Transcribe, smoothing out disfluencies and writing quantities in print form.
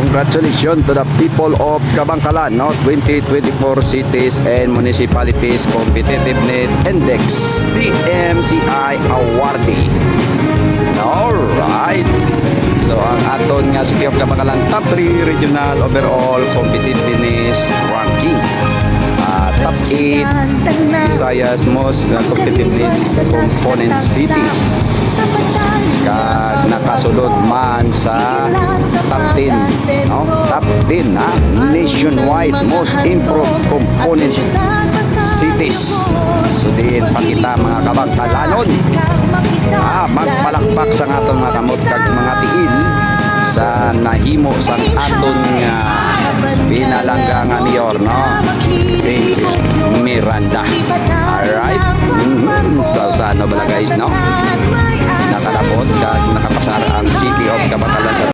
Congratulations to the people of Kabangkalan, no? 2024 Cities and Municipalities Competitiveness Index CMCI Awardee. Alright. So ang aton nga City of Kabangkalan top 3 regional overall competitiveness ranking. Top 8 Visayas most competitiveness component cities. Kag nakasulod man sa top 10, no? Top 10 ha? Nationwide most improved component cities. So diin pa kita mga Kabangkalanon magpalakpak sa atong mga kamot kag mga tiil sa nahimo sa aton nga pinalangga nga mayor, no? Angel Miranda. Alright. So sana bala guys, no? Nakalabot kag nakapasara ang City of Kabangkalan sa